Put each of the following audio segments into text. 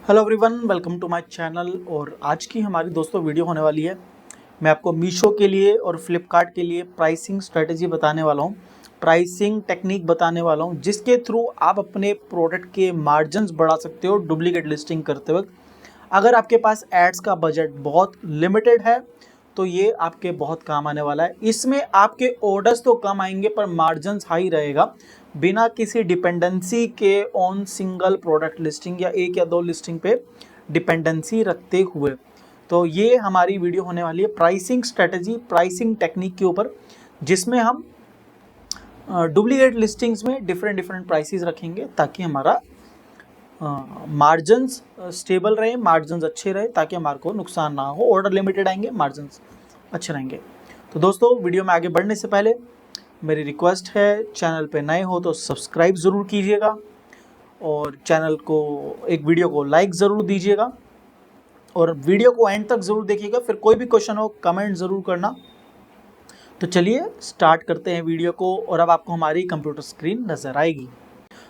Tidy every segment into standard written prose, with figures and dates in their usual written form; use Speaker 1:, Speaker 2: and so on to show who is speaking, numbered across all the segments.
Speaker 1: Hello everyone, welcome to my channel. और आज की हमारी दोस्तों वीडियो होने वाली है। मैं आपको मीशो के लिए और फ्लिपकार्ट के लिए प्राइसिंग स्ट्रेटजी बताने वाला हूँ, प्राइसिंग टेक्निक बताने वाला हूँ, जिसके थ्रू आप अपने प्रोडक्ट के मार्जिन्स बढ़ा सकते हो डुप्लीकेट लिस्टिंग करते वक्त। अगर आपके पास एड्स का बजट बहुत लिमिटेड है तो ये आपके बहुत काम आने वाला है। इसमें आपके ऑर्डर्स तो कम आएंगे पर मार्जिन्स हाई रहेगा, बिना किसी डिपेंडेंसी के ऑन सिंगल प्रोडक्ट लिस्टिंग या एक या दो लिस्टिंग पे डिपेंडेंसी रखते हुए। तो ये हमारी वीडियो होने वाली है प्राइसिंग स्ट्रेटजी, प्राइसिंग टेक्निक के ऊपर, जिसमें हम डुप्लीकेट लिस्टिंग्स में डिफरेंट डिफरेंट प्राइसेस रखेंगे ताकि हमारा मार्जिन्स स्टेबल रहे, मार्जिन्स अच्छे रहे, ताकि हमारे को नुकसान ना हो। ऑर्डर लिमिटेड आएंगे, मार्जिन्स अच्छे रहेंगे। तो दोस्तों, वीडियो में आगे बढ़ने से पहले मेरी रिक्वेस्ट है, चैनल पे नए हो तो सब्सक्राइब ज़रूर कीजिएगा और चैनल को एक वीडियो को लाइक ज़रूर दीजिएगा और वीडियो को एंड तक ज़रूर देखिएगा। फिर कोई भी क्वेश्चन हो कमेंट ज़रूर करना। तो चलिए स्टार्ट करते हैं वीडियो को। और अब आपको हमारी कंप्यूटर स्क्रीन नज़र आएगी।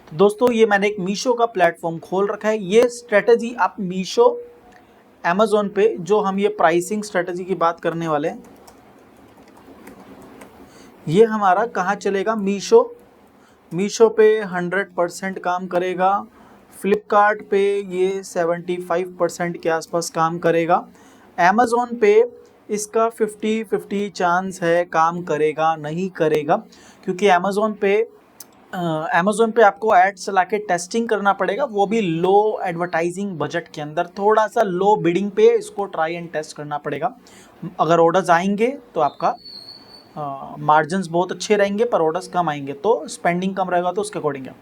Speaker 1: तो दोस्तों, ये मैंने एक मीशो का प्लेटफॉर्म खोल रखा है। ये स्ट्रेटजी आप मीशो, अमेज़ॉन पे जो हम ये प्राइसिंग स्ट्रेटजी की बात करने वाले हैं, ये हमारा कहाँ चलेगा? मीशो पे 100% काम करेगा। फ्लिपकार्ट पे ये 75% के आसपास काम करेगा। अमेज़ॉन पे इसका 50-50 चांस है काम करेगा नहीं करेगा, क्योंकि अमेज़ॉन पे आपको एड्स चला के टेस्टिंग करना पड़ेगा, वो भी लो एडवर्टाइजिंग बजट के अंदर, थोड़ा सा लो बिडिंग पे इसको ट्राई एंड टेस्ट करना पड़ेगा। अगर ऑर्डर्स आएंगे तो आपका मार्जिन्स बहुत अच्छे रहेंगे, पर ऑर्डर्स कम आएंगे तो स्पेंडिंग कम रहेगा, तो उसके अकॉर्डिंग है।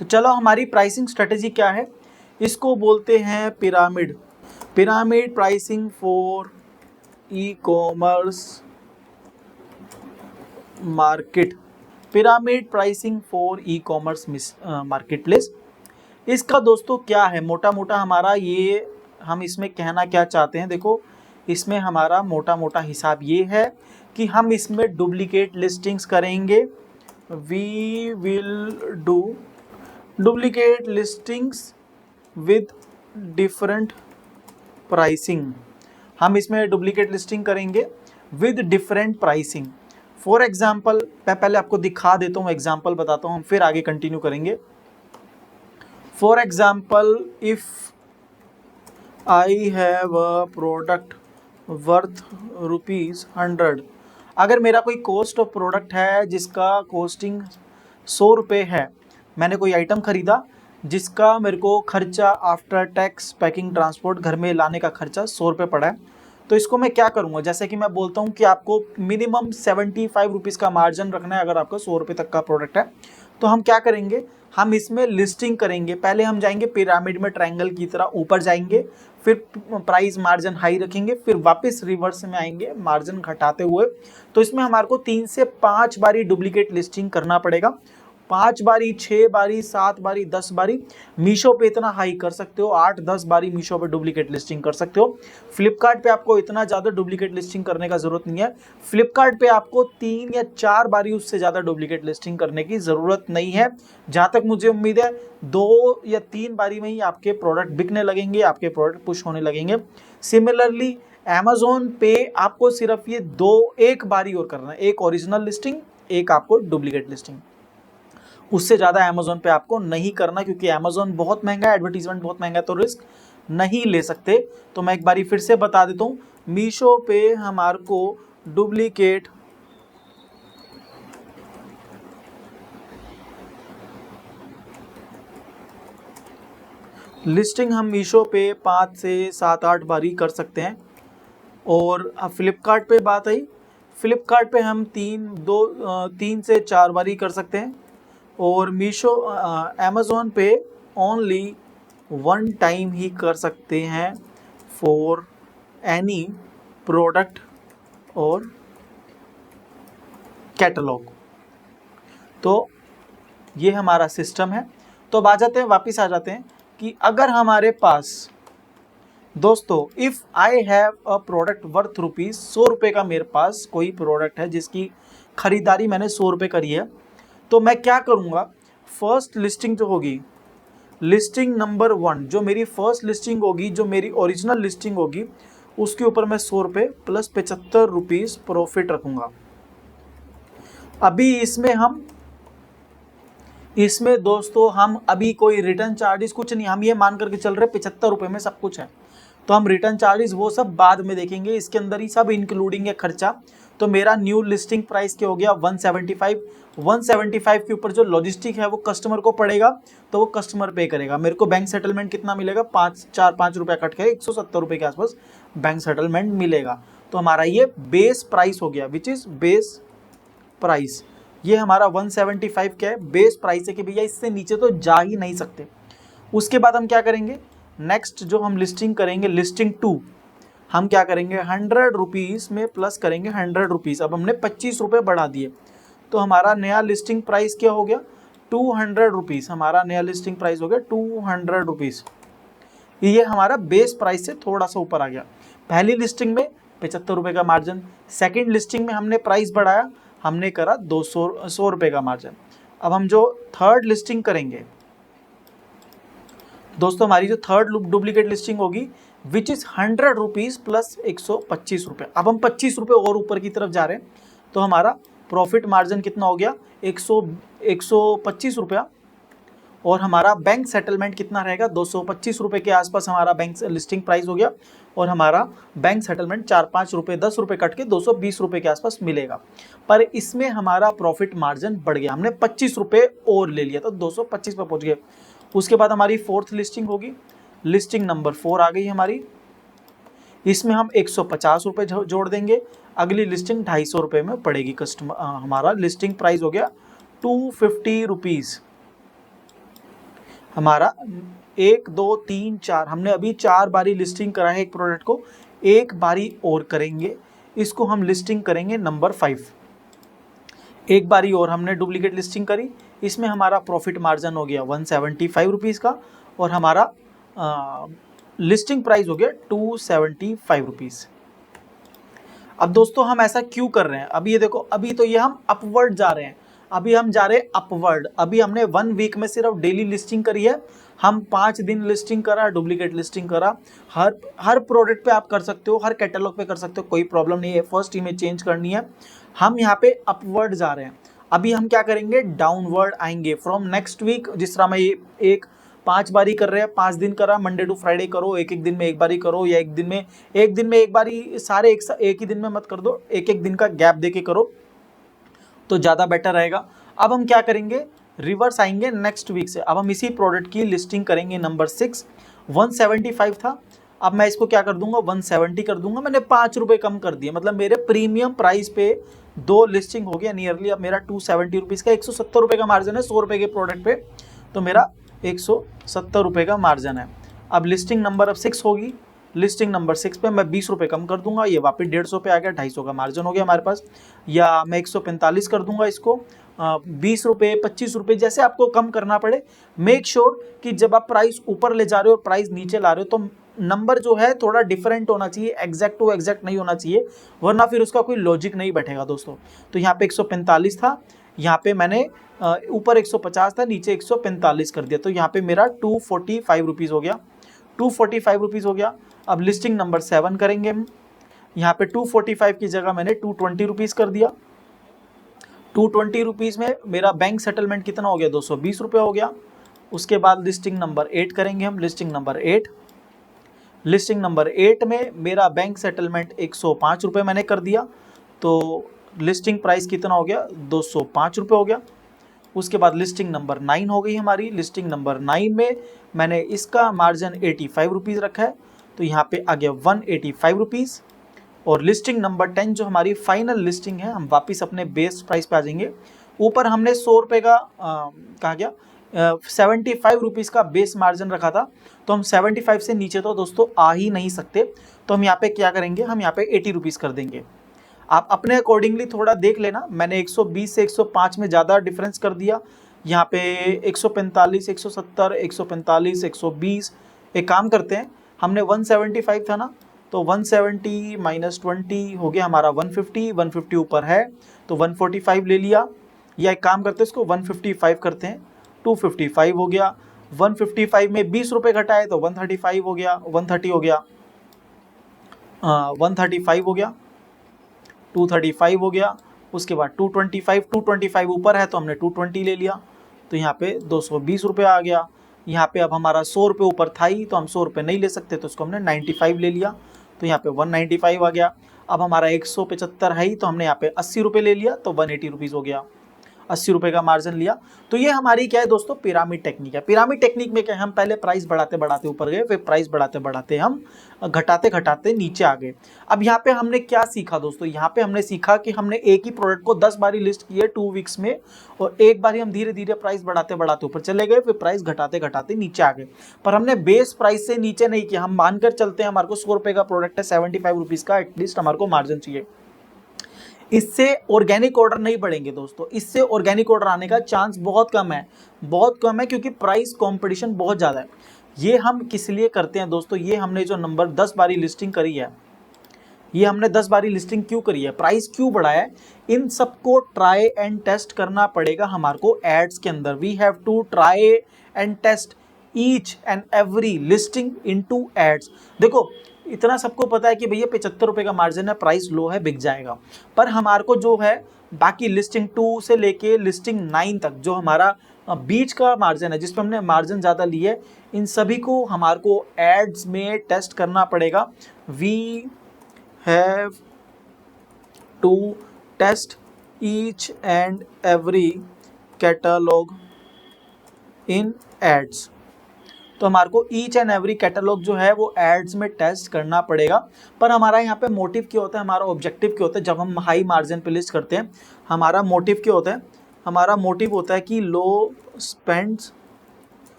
Speaker 1: तो चलो, हमारी प्राइसिंग स्ट्रेटजी क्या है? इसको बोलते हैं pyramid pricing for e commerce market. Pyramid pricing for e commerce market place. इसका दोस्तों क्या है, मोटा मोटा हमारा ये, हम इसमें कहना क्या चाहते हैं, देखो, इसमें हमारा मोटा मोटा हिसाब ये है कि हम इसमें डुप्लीकेट लिस्टिंग्स करेंगे। We will do duplicate listings with different pricing. हम इसमें डुप्लीकेट लिस्टिंग करेंगे with different pricing. For example, मैं पहले आपको दिखा देता हूँ, एग्जाम्पल बताता हूँ, हम फिर आगे कंटिन्यू करेंगे। For example, if I have a product worth ₹100, अगर मेरा कोई कॉस्ट ऑफ प्रोडक्ट है जिसका कॉस्टिंग 100 रुपये है, मैंने कोई आइटम खरीदा जिसका मेरे को खर्चा आफ्टर टैक्स, पैकिंग, ट्रांसपोर्ट, घर में लाने का खर्चा 100 रुपये पड़ा है, तो इसको मैं क्या करूँगा? जैसे कि मैं बोलता हूँ कि आपको मिनिमम 75 रुपीज़ का मार्जिन रखना है अगर आपका 100 रुपये तक का प्रोडक्ट है। तो हम क्या करेंगे? हम इसमें लिस्टिंग करेंगे। पहले हम जाएंगे पिरामिड में ट्रायंगल की तरह ऊपर जाएंगे, फिर प्राइस मार्जिन हाई रखेंगे, फिर वापस रिवर्स में आएंगे मार्जिन घटाते हुए। तो इसमें हमारे को 3 से 5 बारी डुप्लीकेट लिस्टिंग करना पड़ेगा। 5 बारी, 6 बारी, 7 बारी, 10 बारी। मीशो पे इतना हाई कर सकते हो, 8-10 बारी मीशो पे डुप्लीकेट लिस्टिंग कर सकते हो। फ्लिपकार्ट पे आपको इतना ज़्यादा डुप्लीकेट लिस्टिंग करने का ज़रूरत नहीं है। फ्लिपकार्ट पे आपको 3 या 4 बारी उससे ज़्यादा डुप्लीकेट लिस्टिंग करने की ज़रूरत नहीं है। जहाँ तक मुझे उम्मीद है 2 या 3 बारी में ही आपके प्रोडक्ट बिकने लगेंगे, आपके प्रोडक्ट पुश होने लगेंगे। सिमिलरली अमेज़ॉन पे आपको सिर्फ ये एक बारी और करना है, एक ओरिजिनल लिस्टिंग, एक आपको डुप्लीकेट लिस्टिंग। उससे ज़्यादा अमेज़ॉन पे आपको नहीं करना, क्योंकि अमेज़ॉन बहुत महंगा है, एडवर्टीजमेंट बहुत महंगा है, तो रिस्क नहीं ले सकते। तो मैं एक बारी फिर से बता देता हूँ, मीशो पे हमारे को डुप्लीकेट लिस्टिंग हम मीशो पे 5 से 7-8 बारी कर सकते हैं। और अब फ्लिपकार्ट पे बात आई, फ्लिपकार्ट पे हम 3 से 4 बारी कर सकते हैं। और अमेज़ॉन पे ओनली 1 टाइम ही कर सकते हैं फॉर एनी प्रोडक्ट और कैटलॉग। तो ये हमारा सिस्टम है। तो अब वापस आ जाते हैं कि अगर हमारे पास दोस्तों, if I have a product worth ₹100, 100 रुपये का मेरे पास कोई प्रोडक्ट है जिसकी खरीदारी मैंने 100 रुपये करी है, तो मैं क्या करूँगा? फर्स्ट लिस्टिंग जो होगी, लिस्टिंग नंबर 1 जो मेरी फर्स्ट लिस्टिंग होगी, जो मेरी ओरिजिनल लिस्टिंग होगी, उसके ऊपर मैं 100 रुपये प्लस 75 रुपीज़ प्रॉफिट रखूँगा। अभी इसमें दोस्तों हम अभी कोई रिटर्न चार्जेस कुछ नहीं, हम ये मान करके चल रहे 75 रुपये में सब कुछ है, तो हम रिटर्न चार्जेस वो सब बाद में देखेंगे, इसके अंदर ही सब इंक्लूडिंग है खर्चा। तो मेरा न्यू लिस्टिंग प्राइस क्या हो गया 175। 175 के ऊपर जो लॉजिस्टिक है वो कस्टमर को पड़ेगा, तो वो कस्टमर पे करेगा। मेरे को बैंक सेटलमेंट कितना मिलेगा, 5 रुपया कट के 170 रुपये के आसपास बैंक सेटलमेंट मिलेगा। तो हमारा ये बेस प्राइस हो गया, विच इज बेस प्राइस। ये हमारा 175 क्या है, बेस प्राइस है कि भैया इससे नीचे तो जा ही नहीं सकते। उसके बाद हम क्या करेंगे, नेक्स्ट जो हम लिस्टिंग करेंगे, लिस्टिंग 2, हम क्या करेंगे 100 रुपीज़ में प्लस करेंगे 100 रुपीज़। अब हमने 25 रुपये बढ़ा दिए, तो हमारा नया लिस्टिंग प्राइस क्या हो गया 200 रुपीज़। हमारा नया लिस्टिंग प्राइस हो गया 200 रुपीज़। ये हमारा बेस प्राइस से थोड़ा सा ऊपर आ गया। पहली लिस्टिंग में 75 रुपये का मार्जिन, सेकेंड लिस्टिंग में हमने प्राइस बढ़ाया, हमने करा 100 रुपये का मार्जिन। अब हम जो थर्ड लिस्टिंग करेंगे दोस्तों, हमारी जो थर्ड डुप्लीकेट लिस्टिंग होगी विच इज़ 100 रुपीज़ प्लस 125 रुपये। अब हम 25 रुपये और ऊपर की तरफ जा रहे हैं, तो हमारा प्रॉफिट मार्जिन कितना हो गया 125 रुपया, और हमारा बैंक सेटलमेंट कितना रहेगा 225 रुपये के आसपास हमारा बैंक लिस्टिंग प्राइस हो गया, और हमारा बैंक सेटलमेंट 4-5 रुपये 10 रुपये कट के 220 रुपये के आसपास मिलेगा। पर इसमें हमारा प्रॉफिट मार्जिन बढ़ गया, हमने 25 रुपये और ले लिया, तो 225 पे पहुँच गए। उसके बाद हमारी फोर्थ लिस्टिंग होगी, लिस्टिंग नंबर 4 आ गई हमारी, इसमें हम 150 रुपये जोड़ देंगे। अगली लिस्टिंग 250 रुपये में पड़ेगी कस्टमर। हमारा लिस्टिंग प्राइस हो गया 250 रुपीज़। हमारा 1 2 3 4, हमने अभी 4 बारी लिस्टिंग करा है एक प्रोडक्ट को, एक बारी और करेंगे, इसको हम लिस्टिंग करेंगे नंबर 5। एक बारी और हमने डुप्लीकेट लिस्टिंग करी, इसमें हमारा प्रॉफिट मार्जिन हो गया 175 रुपीज़ का, और हमारा लिस्टिंग प्राइस हो गया 275 रुपीज़। अब दोस्तों हम ऐसा क्यों कर रहे हैं, अभी ये देखो, अभी तो ये हम अपवर्ड जा रहे हैं, अभी हम जा रहे हैं अपवर्ड। अभी हमने 1 वीक में सिर्फ डेली लिस्टिंग करी है, हम 5 दिन लिस्टिंग करा, डुप्लीकेट लिस्टिंग करा। हर प्रोडक्ट पे आप कर सकते हो, हर कैटलॉग पे कर सकते हो, कोई प्रॉब्लम नहीं है। फर्स्ट इमेज चेंज करनी है, हम यहाँ पे अपवर्ड जा रहे हैं। अभी हम क्या करेंगे, डाउनवर्ड आएंगे फ्रॉम नेक्स्ट वीक। जिस तरह मैं ये 5 बारी कर रहे हैं, 5 दिन करा, मंडे टू फ्राइडे करो, एक दिन में एक बारी करो, या एक दिन में एक बारी, सारे एक ही दिन में मत कर दो, एक दिन का गैप दे के करो तो ज़्यादा बेटर रहेगा। अब हम क्या करेंगे, रिवर्स आएंगे नेक्स्ट वीक से। अब हम इसी प्रोडक्ट की लिस्टिंग करेंगे नंबर 6। 175 था, अब मैं इसको क्या कर दूंगा 170 कर दूंगा। मैंने 5 रुपये कम कर दिए, मतलब मेरे प्रीमियम प्राइस पे 2 लिस्टिंग हो गया नियरली। अब मेरा 270 रुपीज़ का 170 रुपये का मार्जिन है 100 रुपये के प्रोडक्ट पे, तो मेरा 170 रुपये का मार्जिन है। अब लिस्टिंग नंबर अब 6 होगी, लिस्टिंग नंबर 6 पे मैं 20 रुपये कम कर दूंगा, ये वापस 150 पे आ गया, 250 का मार्जिन हो गया हमारे पास। या मैं 145 कर दूंगा इसको, 20 रुपये 25 रुपये जैसे आपको कम करना पड़े। मेक श्योर कि जब आप प्राइस ऊपर ले जा रहे हो और प्राइस नीचे ला रहे हो, तो नंबर जो है थोड़ा डिफरेंट होना चाहिए, एग्जैक्ट टू एग्जैक्ट नहीं होना चाहिए, वरना फिर उसका कोई लॉजिक नहीं बैठेगा दोस्तों। तो यहाँ पे 145 था, यहाँ पे मैंने ऊपर 150 था, नीचे 145 कर दिया, तो यहाँ पे मेरा 245 रुपीज़ हो गया, 245 रुपीज़ हो गया। अब लिस्टिंग नंबर 7 करेंगे हम, यहाँ पे 245 की जगह मैंने 220 रुपीज़ कर दिया। 220 रुपीज़ में मेरा बैंक सेटलमेंट कितना हो गया 220 रुपये हो गया। उसके बाद लिस्टिंग नंबर 8 करेंगे हम, लिस्टिंग नंबर 8। लिस्टिंग नंबर 8 में मेरा बैंक सेटलमेंट 105 रुपये मैंने कर दिया, तो लिस्टिंग प्राइस कितना हो गया 205 रुपये हो गया। उसके बाद लिस्टिंग नंबर 9 हो गई हमारी, लिस्टिंग नंबर 9 में मैंने इसका मार्जिन 85 रुपीज़ रखा है, तो यहाँ पे आ गया 185 रुपीज़। और लिस्टिंग नंबर 10 जो हमारी फाइनल लिस्टिंग है, हम वापस अपने बेस प्राइस पे आ जाएंगे। ऊपर हमने 100 रुपये का कहा गया 75 रुपीज़ का बेस मार्जिन रखा था, तो हम 75 से नीचे तो दोस्तों आ ही नहीं सकते, तो हम यहाँ पे क्या करेंगे, हम यहाँ पे 80 रुपीज़ कर देंगे। आप अपने अकॉर्डिंगली थोड़ा देख लेना, मैंने 120 से 105 में ज़्यादा डिफरेंस कर दिया, यहाँ पे 145, 170, 145, 120। एक काम करते हैं, हमने 175 था ना, तो 170 माइनस 20 हो गया हमारा 150, 150 ऊपर है तो 145 ले लिया, या एक काम करते हैं इसको 155 करते हैं, 255 हो गया, 155 में 20 रुपए घटाए तो 135 हो गया, 130 हो गया, 135 हो गया, 235 हो गया। उसके बाद 225 ऊपर है तो हमने 220 ले लिया, तो यहाँ पे 220 रुपये आ गया। यहाँ पे अब हमारा 100 रुपये ऊपर था ही, तो हम 100 रुपये नहीं ले सकते, तो उसको हमने 95 ले लिया, तो यहाँ पे 195 आ गया। अब हमारा 175 है ही, तो हमने यहाँ पे 80 रुपये ले लिया, तो 180 रुपीज़ हो गया, 80 रुपये का मार्जिन लिया। तो ये हमारी क्या है दोस्तों, पिरामिड टेक्निक है। पिरामिड टेक्निक में क्या है, हम पहले प्राइस बढ़ाते बढ़ाते ऊपर गए, फिर प्राइस बढ़ाते बढ़ाते हम घटाते घटाते नीचे आ गए। अब यहाँ पे हमने क्या सीखा दोस्तों, यहाँ पे हमने सीखा कि हमने एक ही प्रोडक्ट को 10 बारी लिस्ट किए 2 वीक्स में, और एक बारी हम धीरे धीरे प्राइस बढ़ाते बढ़ाते ऊपर चले गए, फिर प्राइस घटाते घटाते नीचे आ गए। पर हमने बेस प्राइस से नीचे नहीं किया। हम मानकर चलते हैं हमारे को 100 रुपये का प्रोडक्ट है, 75 रुपीज़ का एटलीस्ट हमारे को मार्जिन चाहिए। इससे ऑर्गेनिक ऑर्डर नहीं बढ़ेंगे दोस्तों, इससे ऑर्गेनिक ऑर्डर आने का चांस बहुत कम है, बहुत कम है, क्योंकि प्राइस कंपटीशन बहुत ज़्यादा है। ये हम किस लिए करते हैं दोस्तों, ये हमने जो नंबर 10 बारी लिस्टिंग करी है, ये हमने 10 बारी लिस्टिंग क्यों करी है, प्राइस क्यों बढ़ाया है, इन सबको ट्राई एंड टेस्ट करना पड़ेगा हमारे को एड्स के अंदर। We have to try and test each and every listing into ads. देखो इतना सबको पता है कि भैया 75 रुपये का मार्जिन है, प्राइस लो है, बिक जाएगा। पर हमारे को जो है बाकी लिस्टिंग 2 से लेके लिस्टिंग 9 तक जो हमारा बीच का मार्जिन है, जिसमें हमने मार्जिन ज़्यादा लिए है, इन सभी को हमारे को एड्स में टेस्ट करना पड़ेगा। We have to test each and every catalogue in ads. तो हमारे को ईच एंड एवरी कैटलॉग जो है वो एड्स में टेस्ट करना पड़ेगा। पर हमारा यहाँ पे मोटिव क्या होता है, हमारा ऑब्जेक्टिव क्या होता है, जब हम हाई मार्जिन पे लिस्ट करते हैं, हमारा मोटिव क्या होता है, हमारा मोटिव होता है कि low spends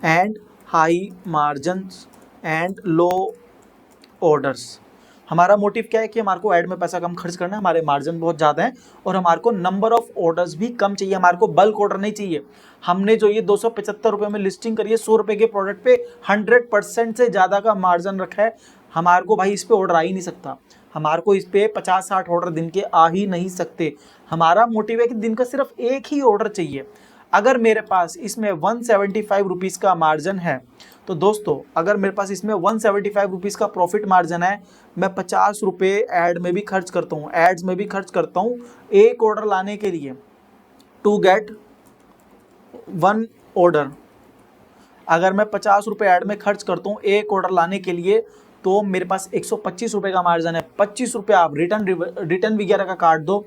Speaker 1: and high margins and low orders. हमारा मोटिव क्या है कि हमारे को ऐड में पैसा कम खर्च करना है, हमारे मार्जिन बहुत ज़्यादा है, और हमारे को नंबर ऑफ ऑर्डर्स भी कम चाहिए, हमारे को बल्क ऑर्डर नहीं चाहिए। हमने जो ये 275 रुपये में लिस्टिंग करी है 100 रुपये के प्रोडक्ट पे 100% से ज़्यादा का मार्जिन रखा है, हमारे को भाई इस पर ऑर्डर आ ही नहीं सकता, हमारे को इस पर 50-60 ऑर्डर दिन के आ ही नहीं सकते। हमारा मोटिव है कि दिन का सिर्फ एक ही ऑर्डर चाहिए। अगर मेरे पास इसमें 175 रुपीज़ का मार्जिन है, तो दोस्तों अगर मेरे पास इसमें 175 रुपीज़ का प्रॉफिट मार्जिन है, मैं 50 रुपये ऐड में भी खर्च करता हूँ, एड्स में भी खर्च करता हूँ एक ऑर्डर लाने के लिए, टू गेट 1 ऑर्डर। अगर मैं 50 रुपये ऐड में खर्च करता हूँ एक ऑर्डर लाने के लिए, तो मेरे पास 125 रुपये का मार्जिन है। 25 रुपये आप रिटर्न वगैरह का काट दो,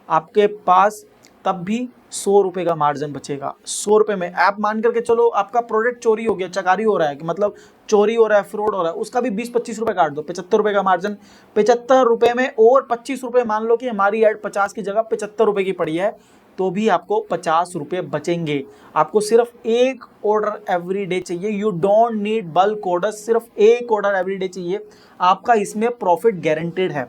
Speaker 1: आपके पास तब भी 100 रुपये का मार्जिन बचेगा। 100 रुपये में आप मान करके चलो आपका प्रोडक्ट चोरी हो गया, चकारी हो रहा है, कि मतलब चोरी हो रहा है, फ्रॉड हो रहा है, उसका भी 20-25 रुपये काट दो, 75 रुपये का मार्जिन। 75 रुपये में और 25 रुपये, मान लो कि हमारी ऐड 50 की जगह 75 रुपये की पड़ी है, तो भी आपको 50 रुपये बचेंगे। आपको सिर्फ एक ऑर्डर एवरी डे चाहिए, you don't need bulk order, सिर्फ एक ऑर्डर एवरी डे चाहिए, आपका इसमें प्रॉफिट गारंटेड है।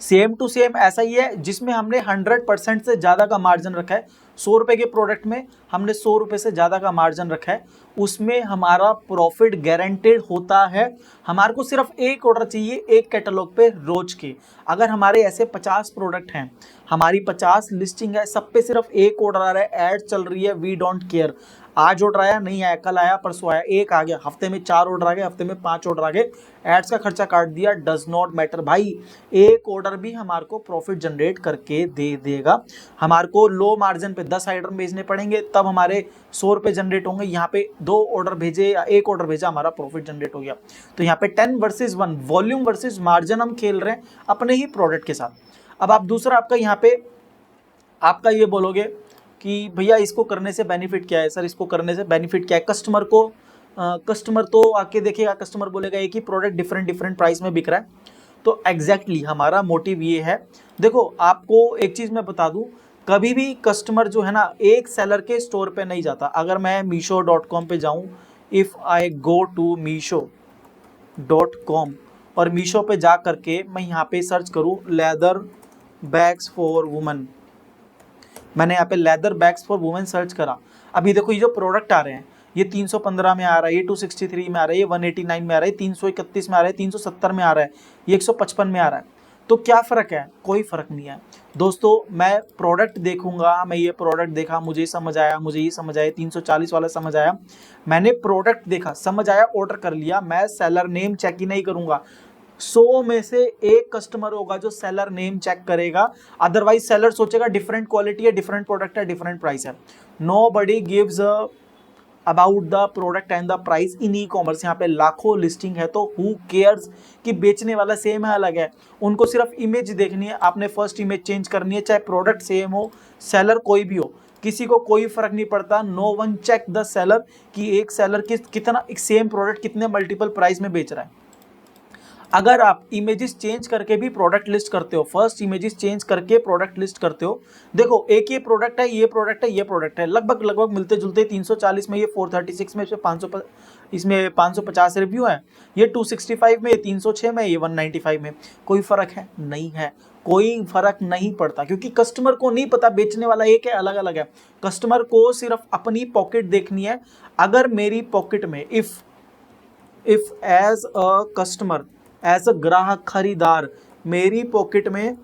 Speaker 1: सेम टू सेम ऐसा ही है जिसमें हमने 100% से ज़्यादा का मार्जिन रखा है। 100 रुपये के प्रोडक्ट में हमने 100 रुपये से ज़्यादा का मार्जिन रखा है, उसमें हमारा प्रॉफिट गारंटेड होता है। हमारे को सिर्फ एक ऑर्डर चाहिए एक कैटलॉग पे रोज के। अगर हमारे ऐसे 50 प्रोडक्ट हैं, हमारी 50 लिस्टिंग है, सब पे सिर्फ एक ऑर्डर आ रहा है, ऐड चल रही है, वी डोंट केयर। आज ऑर्डर आया, नहीं आया, कल आया, परसों आया, एक आ गया, हफ्ते में 4 ऑर्डर आ गए, हफ्ते में 5 ऑर्डर आ गए, एड्स का खर्चा काट दिया, डज नॉट मैटर भाई, एक ऑर्डर भी हमारे को प्रॉफिट जनरेट करके दे देगा। हमारे को लो मार्जिन पे 10 आइटम भेजने पड़ेंगे, तब हमारे 100 रुपये जनरेट होंगे। यहाँ पे 2 ऑर्डर भेजे या एक ऑर्डर भेजा, हमारा प्रॉफिट जनरेट हो गया। तो यहाँ पे 10 वर्सेज 1, वॉल्यूम वर्सेज मार्जिन हम खेल रहे हैं अपने ही प्रोडक्ट के साथ। अब आप दूसरा आपका यहाँ पे आपका ये बोलोगे कि भैया इसको करने से बेनिफिट क्या है सर, इसको करने से बेनिफिट क्या है कस्टमर को। कस्टमर तो आके देखेगा, कस्टमर बोलेगा एक ही प्रोडक्ट डिफरेंट प्राइस में बिक रहा है। तो एग्जैक्टली हमारा मोटिव ये है। देखो आपको एक चीज़ मैं बता दूं, कभी भी कस्टमर जो है ना एक सेलर के स्टोर पे नहीं जाता। अगर मैं मीशो.com पे जाऊं, इफ़ आई गो टू मीशो.com और मीशो पे जा करके मैं यहाँ पे सर्च करूँ लेदर बैग्स फॉर वुमेन, मैंने यहाँ पे leather bags for women search करा। अभी देखो ये जो प्रोडक्ट आ रहे हैं, ये 315 में आ रहा है, ये 263 में आ रहा है, ये 189 में आ रहा है, 331 में आ रहा है, 370 में आ रहा है, ये 155 में आ रहा है। तो क्या फ़र्क है? कोई फ़र्क नहीं है दोस्तों। मैं प्रोडक्ट देखूंगा, मैं ये प्रोडक्ट देखा, मुझे समझ आया, मुझे ये समझ आया, 340 वाला समझ आया, मैंने प्रोडक्ट देखा, समझ आया, ऑर्डर कर लिया। मैं सेलर नेम चेक ही नहीं करूंगा। 100 में से एक कस्टमर होगा जो सेलर नेम चेक करेगा, अदरवाइज सेलर सोचेगा डिफरेंट क्वालिटी है, डिफरेंट प्रोडक्ट है, डिफरेंट प्राइस है। Nobody gives about the product and the price in e commerce. यहाँ पे लाखों लिस्टिंग है तो हु केयर्स कि बेचने वाला सेम है अलग है। उनको सिर्फ इमेज देखनी है, आपने फर्स्ट इमेज चेंज करनी है, चाहे प्रोडक्ट सेम हो, सेलर कोई भी हो, किसी को कोई फर्क नहीं पड़ता। No one check the seller कि एक सेलर कितना एक सेम प्रोडक्ट कितने मल्टीपल प्राइस में बेच रहा है। अगर आप इमेजेस चेंज करके भी प्रोडक्ट लिस्ट करते हो, फर्स्ट इमेजेस चेंज करके प्रोडक्ट लिस्ट करते हो, देखो एक ये प्रोडक्ट है, ये प्रोडक्ट है, ये प्रोडक्ट है, लगभग लगभग मिलते जुलते 340 में ये 436 में, 500 इसमें 550 रिव्यू है, ये 265 में, ये 306 में, ये 195 में। कोई फर्क है? नहीं है, कोई फर्क नहीं पड़ता, क्योंकि कस्टमर को नहीं पता बेचने वाला एक है, अलग अलग है। कस्टमर को सिर्फ अपनी पॉकेट देखनी है। अगर मेरी पॉकेट में if as a customer, as a ग्राहक, खरीदार, मेरी पॉकेट में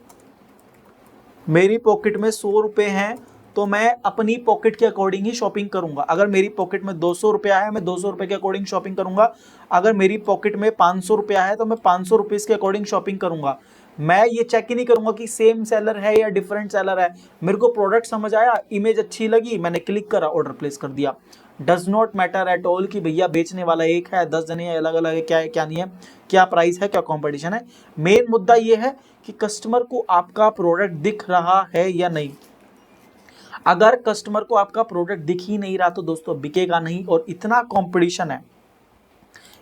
Speaker 1: 100 रुपये हैं तो मैं अपनी पॉकेट के अकॉर्डिंग ही शॉपिंग करूंगा। अगर मेरी पॉकेट में 200 रुपया है, मैं 200 रुपये के अकॉर्डिंग शॉपिंग करूंगा। अगर मेरी पॉकेट में 500 रुपया है तो मैं 500 रुपीज़ के अकॉर्डिंग शॉपिंग करूंगा। मैं ये चेक ही नहीं करूंगा कि सेम सेलर है या डिफरेंट सेलर है। मेरे को प्रोडक्ट समझ आया, इमेज अच्छी लगी, मैंने क्लिक करा, ऑर्डर प्लेस कर दिया। Does not matter at all कि भैया बेचने वाला एक है, 10 जने हैं, अलग अलग है, क्या है क्या नहीं है, क्या प्राइस है, क्या कंपटीशन है। मेन मुद्दा ये है कि कस्टमर को आपका प्रोडक्ट दिख रहा है या नहीं। अगर कस्टमर को आपका प्रोडक्ट दिख ही नहीं रहा तो दोस्तों बिकेगा नहीं। और इतना कंपटीशन है,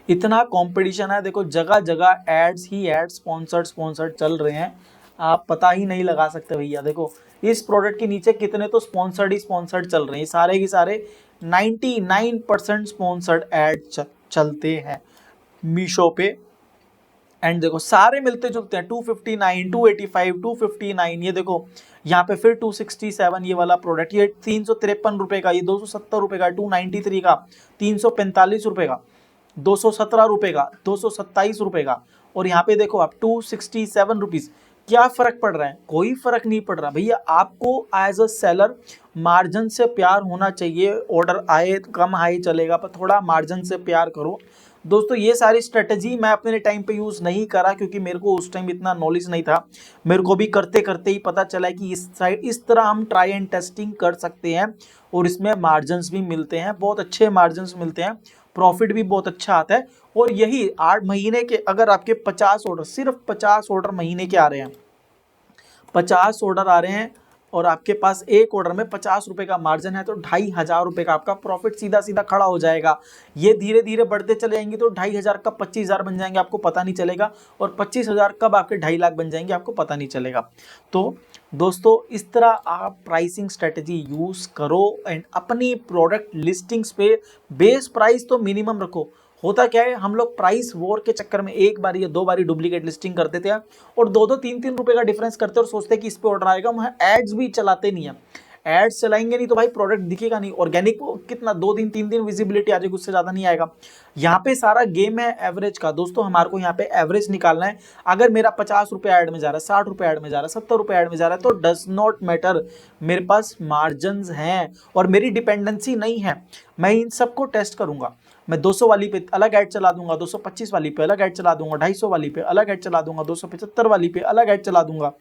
Speaker 1: इतना कंपटीशन है, देखो जगह जगह एड्स ही एड्स, स्पॉन्सर्ड चल रहे हैं, आप पता ही नहीं लगा सकते भैया। देखो इस प्रोडक्ट के नीचे कितने तो स्पॉन्सर्ड ही स्पॉन्सर्ड चल रहे हैं, सारे के सारे 99% स्पॉन्सर्ड एड चलते हैं मीशो पे। एंड देखो सारे मिलते जुलते हैं, 259, 285, 259, ये देखो यहाँ पे फिर 267 ये वाला प्रोडक्ट, ये 353 रुपये का, ये 270 रुपये का, 293 का, 345 रुपये का, 217 रुपये का, 227 रुपये का, और यहाँ पे देखो आप 267 रुपीज़। क्या फ़र्क पड़ रहा है? कोई फ़र्क नहीं पड़ रहा भैया। आपको एज अ सेलर मार्जिन से प्यार होना चाहिए। ऑर्डर आए तो कम आए चलेगा, पर थोड़ा मार्जिन से प्यार करो दोस्तों। ये सारी स्ट्रेटजी मैं अपने टाइम पे यूज़ नहीं करा, क्योंकि मेरे को उस टाइम इतना नॉलेज नहीं था। मेरे को भी करते करते ही पता चला कि इस तरह हम ट्राई एंड टेस्टिंग कर सकते हैं और इसमें मार्जिन्स भी मिलते हैं, बहुत अच्छे मार्जिन्स मिलते हैं, प्रॉफिट भी बहुत अच्छा आता है। और यही 8 महीने के, अगर आपके 50 ऑर्डर, सिर्फ 50 ऑर्डर महीने के आ रहे हैं, 50 ऑर्डर आ रहे हैं और आपके पास एक ऑर्डर में 50 रुपये का मार्जिन है, तो 2,500 रुपये का आपका प्रॉफिट सीधा सीधा खड़ा हो जाएगा। ये धीरे धीरे बढ़ते चले जाएंगे तो 2,500 कब 25,000 बन जाएंगे आपको पता नहीं चलेगा, और 25,000 कब आपके 2.5 लाख बन जाएंगे आपको पता नहीं चलेगा। तो दोस्तों इस तरह आप प्राइसिंग स्ट्रेटजी यूज़ करो एंड अपनी प्रोडक्ट लिस्टिंग्स पे बेस प्राइस तो मिनिमम रखो। होता क्या है, हम लोग प्राइस वॉर के चक्कर में एक बार या 2 बारी डुप्लीकेट लिस्टिंग कर देते हैं और 2-2 3-3 रुपए का डिफरेंस करते हैं और सोचते हैं कि इस पे ऑर्डर आएगा। वहाँ एड्स भी चलाते नहीं है, एड्स चलाएंगे नहीं तो भाई प्रोडक्ट दिखेगा नहीं। ऑर्गेनिक कितना 2 दिन 3 दिन विजिबिलिटी आ जाएगी, उससे ज़्यादा नहीं आएगा। यहाँ पे सारा गेम है एवरेज का दोस्तों, हमारे को यहाँ पे एवरेज निकालना है। अगर मेरा 50 रुपये ऐड में जा रहा है, 60 रुपये ऐड में जा रहा है, 70 रुपये ऐड में जा रहा है, तो डज नॉट मैटर, मेरे पास मार्जिन्स हैं और मेरी डिपेंडेंसी नहीं है। मैं इन सबको टेस्ट करूंगा। मैं 200 वाली पे अलग ऐड चला दूंगा, 225 वाली पे अलग ऐड चला दूंगा, 250 वाली पे अलग ऐड चला दूंगा, 275 वाली पे अलग ऐड चला दूंगा।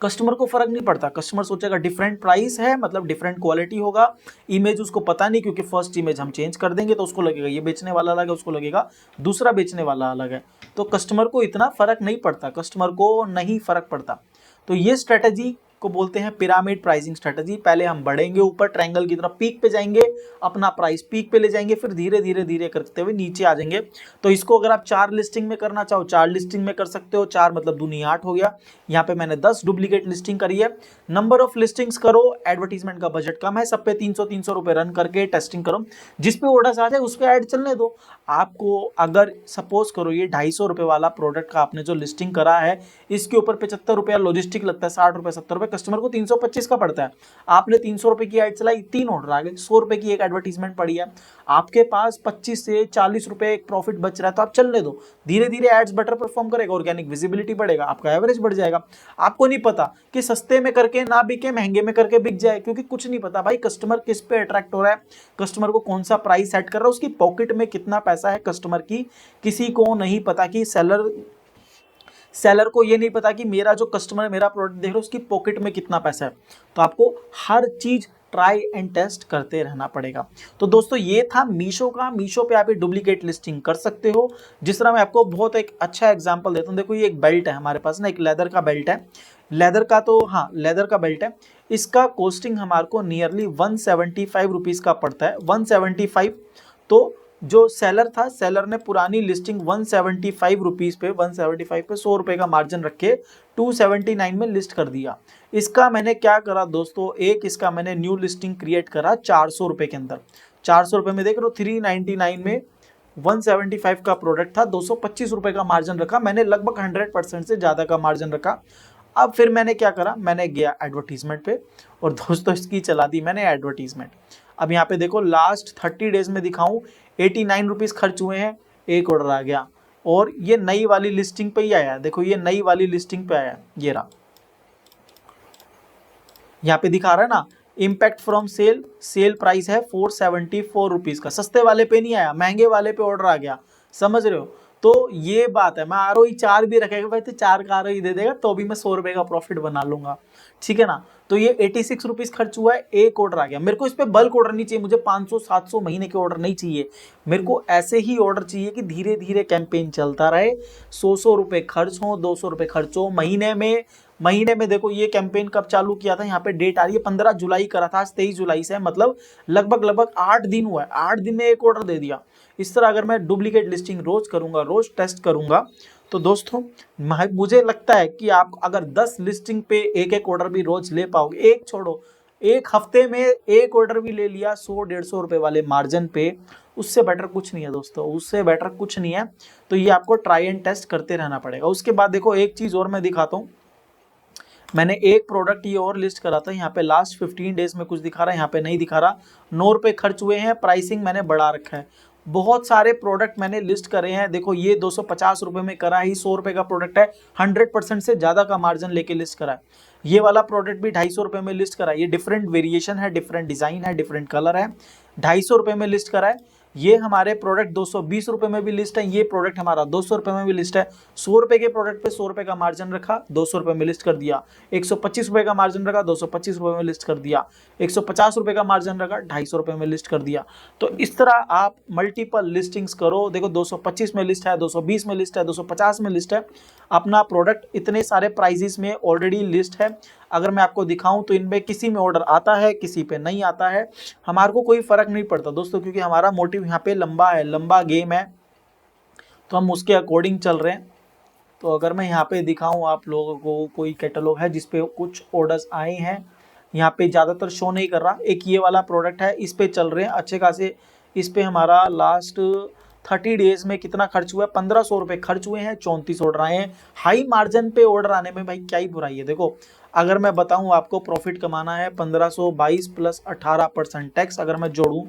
Speaker 1: कस्टमर को फर्क नहीं पड़ता, कस्टमर सोचेगा डिफरेंट प्राइस है मतलब डिफरेंट क्वालिटी होगा। इमेज उसको पता नहीं, क्योंकि फर्स्ट इमेज हम चेंज कर देंगे तो उसको लगेगा ये बेचने वाला अलग है, उसको लगेगा दूसरा बेचने वाला अलग है। तो कस्टमर को इतना फर्क नहीं पड़ता, कस्टमर को नहीं फर्क पड़ता। तो ये स्ट्रेटजी को बोलते हैं पिरामिड प्राइसिंग स्ट्रेटजी। पहले हम बढ़ेंगे ऊपर ट्रायंगल की तरफ, पीक पे जाएंगे, अपना प्राइस पीक पे ले जाएंगे, फिर धीरे धीरे धीरे करते हुए नीचे आ जाएंगे। तो इसको अगर आप 4 लिस्टिंग में करना चाहो 4 लिस्टिंग में कर सकते हो। 4 मतलब दूनी 8 हो गया। यहाँ पे मैंने 10 डुप्लीकेट लिस्टिंग करी है। नंबर ऑफ लिस्टिंग्स करो, एडवर्टीजमेंट का बजट कम है, सब पे 300 रुपए रन करके टेस्टिंग करो। जिस पे ऑर्डर्स आ जाए उस पे ऐड चलने दो। आपको अगर सपोज करो ये 250 रुपये वाला प्रोडक्ट का आपने जो लिस्टिंग करा है, इसके ऊपर 75 रुपया लॉजिस्टिक लगता है, 60 रुपये 70 रुपये पे कस्टमर को 325 का पड़ता है। आपने 300 रुपए की ऐड चलाई, 3 ऑर्डर आ गए, 100 रुपए की एक एडवर्टीजमेंट पड़ी है, आपके पास 25 से 40 रुपए एक प्रॉफिट बच रहा है, तो आप चलने दो। धीरे धीरे एड्स बेटर परफॉर्म करेगा, ऑर्गेनिक विजिबिलिटी बढ़ेगा, आपका एवरेज बढ़ जाएगा। आपको नहीं पता कि सस्ते में करके ना बिके, महंगे में करके बिक जाए, क्योंकि कुछ नहीं पता भाई कस्टमर किस पे अट्रैक्ट हो रहा है, कस्टमर को कौन सा प्राइस सेट कर रहा है, उसकी पॉकेट में कितना पैसा है कस्टमर की किसी को नहीं पता। कि सेलर को ये नहीं पता कि मेरा जो कस्टमर मेरा प्रोडक्ट देख रहा है उसकी पॉकेट में कितना पैसा है। तो आपको हर चीज ट्राई एंड टेस्ट करते रहना पड़ेगा। तो दोस्तों ये था मीशो का। मीशो पे आप डुप्लीकेट लिस्टिंग कर सकते हो। जिस तरह मैं आपको बहुत एक अच्छा एग्जांपल देता हूँ, देखो ये एक बेल्ट है हमारे पास ना, एक लेदर का बेल्ट है, लेदर का तो हाँ लेदर का बेल्ट है, इसका कॉस्टिंग हमारे को नियरली 175 रुपीज़ का पड़ता है, 175। तो जो सेलर था, सेलर ने पुरानी लिस्टिंग 175 रुपीज़ पे 175 पे 100 रुपये का मार्जिन रखे 279 में लिस्ट कर दिया। इसका मैंने क्या करा दोस्तों, एक इसका मैंने न्यू लिस्टिंग क्रिएट करा 400 रुपये के अंदर। 400 रुपये में देख लो 399 में 175 का प्रोडक्ट था, 225 रुपये का मार्जिन रखा मैंने, लगभग 100% से ज़्यादा का मार्जिन रखा। अब फिर मैंने क्या करा, मैंने गया एडवर्टीजमेंट पे और दोस्तों इसकी चला दी मैंने एडवर्टीजमेंट। अब यहाँ पे देखो लास्ट 30 डेज में दिखाऊं 89 रुपीज़ खर्च हुए हैं, एक ऑर्डर आ गया और ये नई वाली लिस्टिंग पे ही आया। देखो ये नई वाली लिस्टिंग पे आया, ये रहा, यहाँ पे दिखा रहा है ना impact from sale, sale price है 474 रुपीज़ का, सस्ते वाले पे नहीं आया, महंगे वाले पे ऑर्डर आ गया, समझ रहे हो। तो ये बात है, मैं ROI 4 भी रखेगा भाई तो 4 का ROI दे देगा तो भी मैं 100 रुपये का प्रॉफिट बना लूंगा, ठीक है ना। तो ये 86 रुपीज़ खर्च हुआ है, एक ऑर्डर आ गया। मेरे को इस पर बल्क ऑर्डर नहीं चाहिए, मुझे 500-700 महीने के ऑर्डर नहीं चाहिए, मेरे को ऐसे ही ऑर्डर चाहिए कि धीरे धीरे कैंपेन चलता रहे, 100 रुपये खर्च हो, 200 रुपये खर्च हो महीने में देखो ये कैंपेन कब चालू किया था, यहाँ पे डेट आ रही है 15 जुलाई करा था, आज 23 जुलाई से, मतलब लगभग 8 दिन हुआ है, 8 दिन में एक ऑर्डर दे दिया। इस तरह अगर मैं डुप्लीकेट लिस्टिंग रोज करूंगा, रोज टेस्ट करूंगा, तो दोस्तों मुझे लगता है कि आप अगर 10 लिस्टिंग पे एक एक ऑर्डर भी रोज ले पाओगे, एक छोड़ो एक हफ्ते में एक ऑर्डर भी ले लिया 100-150 रुपए वाले मार्जिन पे, उससे बेटर कुछ नहीं है दोस्तों, उससे बेटर कुछ नहीं है। तो ये आपको ट्राई एंड टेस्ट करते रहना पड़ेगा। उसके बाद देखो एक चीज और मैं दिखाता हूँ, मैंने एक प्रोडक्ट ये और लिस्ट करा था, यहाँ पे लास्ट 15 डेज में कुछ दिखा रहा है, यहाँ पे नहीं दिखा रहा। 9 रुपये खर्च हुए हैं, प्राइसिंग मैंने बढ़ा रखा है। बहुत सारे प्रोडक्ट मैंने लिस्ट करे हैं, देखो ये 250 रुपये में करा है, 100 रुपये का प्रोडक्ट है, 100% से ज़्यादा का मार्जिन लेके लिस्ट करा है। ये वाला प्रोडक्ट भी 250 रुपये में लिस्ट करा है, ये डिफरेंट वेरिएशन है, डिफरेंट डिज़ाइन है, डिफरेंट कलर है, 250 रुपये में लिस्ट करा है। ये हमारे प्रोडक्ट 220 रुपये में भी लिस्ट है, ये प्रोडक्ट हमारा 200 रुपये में भी लिस्ट है। 100 रुपये के प्रोडक्ट पे 100 रुपये का मार्जिन रखा, 200 रुपये में लिस्ट कर दिया। 125 रुपये का मार्जिन रखा, 225 रुपये में लिस्ट कर दिया। 150 रुपये का मार्जिन रखा, 250 रुपये में लिस्ट कर दिया। तो इस तरह आप मल्टीपल लिस्टिंग्स करो। देखो 225 में लिस्ट है, 220 में लिस्ट है, 250 में लिस्ट है, अपना प्रोडक्ट इतने सारे प्राइजेस में ऑलरेडी लिस्ट है। अगर मैं आपको दिखाऊं तो इनमें किसी में ऑर्डर आता है, किसी पे नहीं आता है, हमारे को कोई फर्क नहीं पड़ता दोस्तों, क्योंकि हमारा मोटिव यहाँ पे लंबा है, लंबा गेम है, तो हम उसके अकॉर्डिंग चल रहे हैं। तो अगर मैं यहाँ पे दिखाऊं आप लोगों को, कोई कैटलॉग है जिसपे कुछ ऑर्डर्स आए हैं, यहाँ पे ज़्यादातर शो नहीं कर रहा। एक ये वाला प्रोडक्ट है, इस पे चल रहे हैं अच्छे खासे, इस पे हमारा लास्ट 30 डेज में कितना खर्च हुआ है, 1500 रुपये खर्च हुए हैं, 34 ऑर्डर आए हैं। हाई मार्जिन पे ऑर्डर आने में भाई क्या ही बुराई है। देखो अगर मैं बताऊं आपको प्रॉफिट कमाना है 1522 प्लस 18% टैक्स अगर मैं जोड़ूं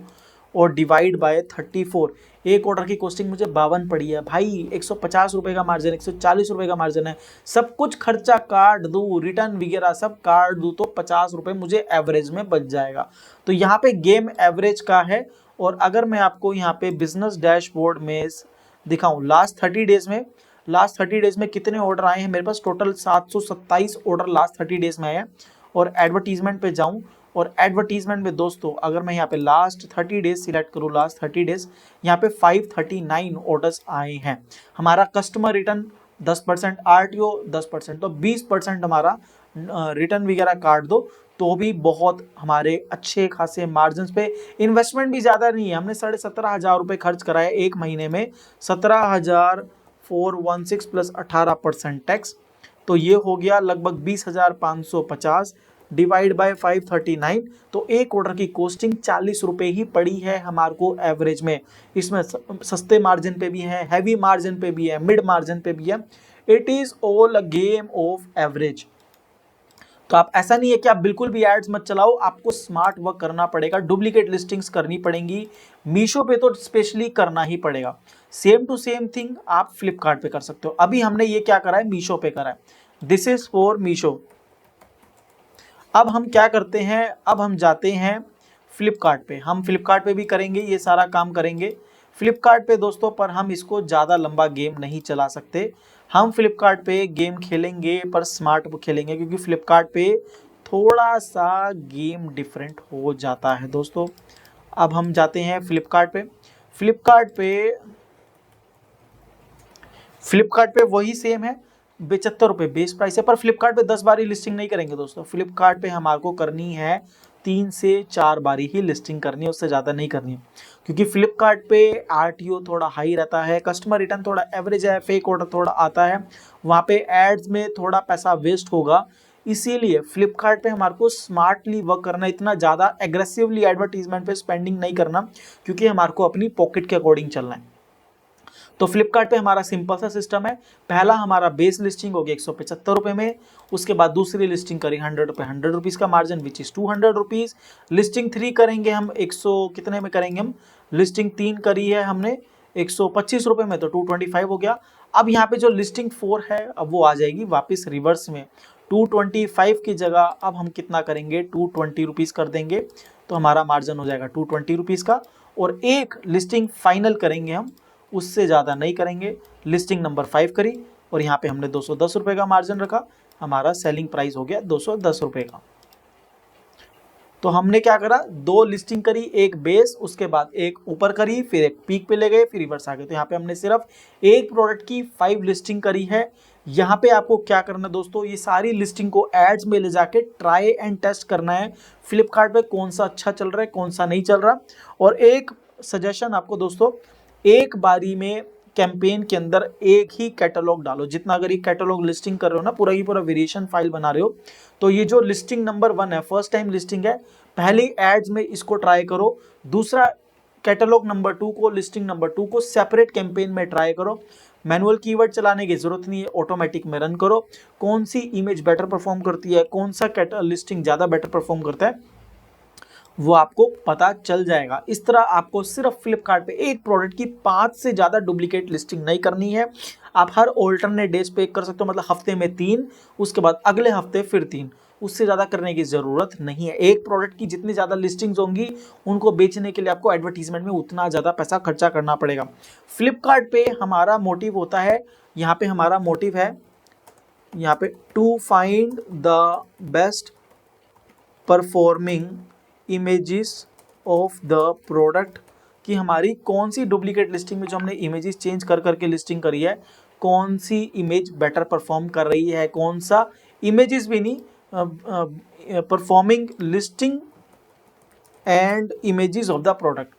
Speaker 1: और डिवाइड बाय 34, एक ऑर्डर की कॉस्टिंग मुझे 52 पड़ी है भाई, 150 रुपये का मार्जिन, 140 रुपये का मार्जिन है, सब कुछ खर्चा काट दूँ, रिटर्न वगैरह सब काट दूँ तो 50 रुपये मुझे एवरेज में बच जाएगा। तो यहाँ पे गेम एवरेज का है। और अगर मैं आपको यहाँ पे बिजनेस डैशबोर्ड में दिखाऊं लास्ट 30 डेज में कितने ऑर्डर आए हैं, मेरे पास टोटल 727 ऑर्डर लास्ट 30 डेज में आए हैं। और एडवर्टीजमेंट पे जाऊं और एडवर्टीजमेंट में दोस्तों अगर मैं यहाँ पे लास्ट 30 डेज सिलेक्ट करूँ, लास्ट 30 डेज यहाँ पे 539 ऑर्डर्स आए हैं। हमारा कस्टमर रिटर्न 10%, RTO 10%, तो 20% हमारा रिटर्न वगैरह काट दो तो भी बहुत हमारे अच्छे खासे मार्जिन पे, इन्वेस्टमेंट भी ज़्यादा नहीं है, हमने 17,500 रुपये खर्च कराया एक महीने में, 17,416 प्लस 18% टैक्स, तो ये हो गया लगभग 20,550 डिवाइड बाय 539, तो एक ऑर्डर की कॉस्टिंग 40 रुपये ही पड़ी है हमारे को एवरेज में। इसमें सस्ते मार्जिन पे भी है, हैवी मार्जिन पे भी है, मिड मार्जिन पे भी है। It is all a game of average. तो आप ऐसा नहीं है कि आप बिल्कुल भी एड्स मत चलाओ, आपको स्मार्ट वर्क करना पड़ेगा, डुप्लीकेट लिस्टिंग्स करनी पड़ेंगी। मीशो पे तो स्पेशली करना ही पड़ेगा। सेम टू सेम थिंग आप फ्लिपकार्ट पे कर सकते हो। अभी हमने ये क्या करा है, मीशो पे करा है, दिस इज फॉर मीशो। अब हम क्या करते हैं, अब हम जाते हैं फ्लिपकार्ट पे। हम फ्लिपकार्ट पे भी करेंगे, ये सारा काम करेंगे फ्लिपकार्ट पे दोस्तों, पर हम इसको ज़्यादा लंबा गेम नहीं चला सकते। हम फ्लिपकार्ट पे गेम खेलेंगे पर स्मार्ट खेलेंगे, क्योंकि फ्लिपकार्ट पे थोड़ा सा गेम डिफरेंट हो जाता है दोस्तों। अब हम जाते हैं फ्लिपकार्ट पे। फ्लिपकार्ट पे फ्लिपकार्ट पे वही सेम है, 75 रुपये बेस प्राइस है, पर फ्लिपकार्ट पे 10 बारी लिस्टिंग नहीं करेंगे दोस्तों। फ्लिपकार्ट पे हमारे को करनी है 3 से 4 बारी ही लिस्टिंग करनी है, उससे ज़्यादा नहीं करनी है, क्योंकि फ्लिपकार्ट पे आरटीओ थोड़ा हाई रहता है, कस्टमर रिटर्न थोड़ा एवरेज है, फेक ऑर्डर थोड़ा आता है, वहाँ पे एड्स में थोड़ा पैसा वेस्ट होगा। इसीलिए फ्लिपकार्ट पे हमारे को स्मार्टली वर्क करना, इतना ज़्यादा एग्रेसिवली एडवर्टीजमेंट पे स्पेंडिंग नहीं करना, क्योंकि हमारे को अपनी पॉकेट के अकॉर्डिंग चलना है। तो फ्लिपकार्ट पे हमारा सिंपल सा सिस्टम है। पहला हमारा बेस लिस्टिंग हो गया 175 रुपये में, उसके बाद दूसरी लिस्टिंग करी 100 रुपये, 100 रुपीज़ का margin which is 200 rupees. Listing 3 करेंगे हम 100 कितने में करेंगे हम, लिस्टिंग 3 करी है हमने 125 रुपये में, तो 225 हो गया। अब यहाँ पे जो लिस्टिंग 4 है अब वो आ जाएगी वापस रिवर्स में, 225 की जगह अब हम कितना करेंगे 220 रुपीज़ कर देंगे, तो हमारा मार्जिन हो जाएगा 220 रुपीज़ का। और एक लिस्टिंग फाइनल करेंगे हम, उससे ज़्यादा नहीं करेंगे। लिस्टिंग नंबर 5 करी और यहाँ पे हमने 210 रुपये का मार्जिन रखा, हमारा सेलिंग प्राइस हो गया 210 रुपये का। तो हमने क्या करा, 2 लिस्टिंग करी, एक बेस, उसके बाद एक ऊपर करी, फिर एक पीक पे ले गए, फिर रिवर्स आ गए। तो यहाँ पे हमने सिर्फ एक प्रोडक्ट की 5 लिस्टिंग करी है। यहाँ पे आपको क्या करना है दोस्तों, ये सारी लिस्टिंग को एड्स में ले जाके ट्राई एंड टेस्ट करना है फ्लिपकार्ट पे, कौन सा अच्छा चल रहा है कौन सा नहीं चल रहा। और एक सजेशन आपको दोस्तों, एक बारी में कैंपेन के अंदर एक ही कैटलॉग डालो। जितना अगर ये कैटलॉग लिस्टिंग कर रहे हो ना, पूरा ही पूरा वेरिएशन फाइल बना रहे हो, तो ये जो लिस्टिंग नंबर 1 है, फर्स्ट टाइम लिस्टिंग है, पहले एड्स में इसको ट्राई करो। दूसरा कैटलॉग नंबर 2 को, लिस्टिंग नंबर 2 को सेपरेट कैंपेन में ट्राई करो। मैनुअल कीवर्ड चलाने की जरूरत नहीं है, ऑटोमेटिक में रन करो। कौन सी इमेज बेटर परफॉर्म करती है, कौन सा लिस्टिंग ज़्यादा बेटर परफॉर्म करता है, वो आपको पता चल जाएगा। इस तरह आपको सिर्फ फ्लिपकार्ट पे एक प्रोडक्ट की 5 से ज़्यादा डुप्लीकेट लिस्टिंग नहीं करनी है। आप हर ऑल्टरनेट डेज पे कर सकते हो, मतलब हफ्ते में 3, उसके बाद अगले हफ्ते फिर 3, उससे ज़्यादा करने की ज़रूरत नहीं है। एक प्रोडक्ट की जितनी ज़्यादा लिस्टिंग्स होंगी, उनको बेचने के लिए आपको एडवर्टीजमेंट में उतना ज़्यादा पैसा खर्चा करना पड़ेगा। फ्लिपकार्ट पे हमारा मोटिव होता है, यहाँ पे हमारा मोटिव है, यहाँ पे to find the best performing images of the product, कि हमारी कौन सी डुप्लीकेट लिस्टिंग में जो हमने इमेजेस चेंज कर करके लिस्टिंग करी है, कौन सी इमेज बेटर परफॉर्म कर रही है, कौन सा इमेजेस भी नहीं, performing listing and images of the product,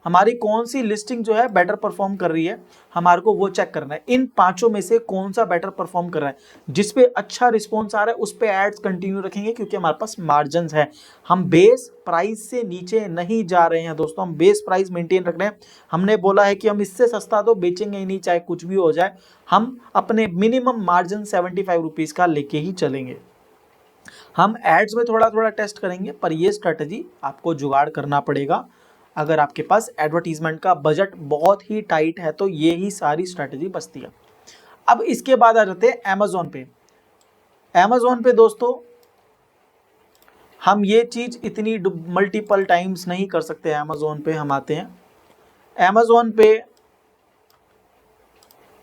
Speaker 1: हमारी कौन सी लिस्टिंग जो है बेटर परफॉर्म कर रही है, हमारे को वो चेक करना है। इन पांचों में से कौन सा बेटर परफॉर्म कर रहा है, जिस पे अच्छा रिस्पॉन्स आ रहा है उस पे एड्स कंटिन्यू रखेंगे, क्योंकि हमारे पास मार्जिन है। हम बेस प्राइस से नीचे नहीं जा रहे हैं दोस्तों, हम बेस प्राइस मेंटेन रख रहे हैं। हमने बोला है कि हम इससे सस्ता तो बेचेंगे ही नहीं, चाहे कुछ भी हो जाए। हम अपने मिनिमम मार्जिन 75 रुपीज़ का लेके ही चलेंगे। हम एड्स में थोड़ा थोड़ा टेस्ट करेंगे, पर ये स्ट्रेटजी आपको जुगाड़ करना पड़ेगा। अगर आपके पास एडवर्टीजमेंट का बजट बहुत ही टाइट है तो ये ही सारी स्ट्रेटजी बचती है। अब इसके बाद आ जाते हैं अमेज़ॉन पे। अमेज़ॉन पे दोस्तों हम ये चीज़ इतनी मल्टीपल टाइम्स नहीं कर सकते। अमेज़ॉन पे हम आते हैं, अमेज़ॉन पे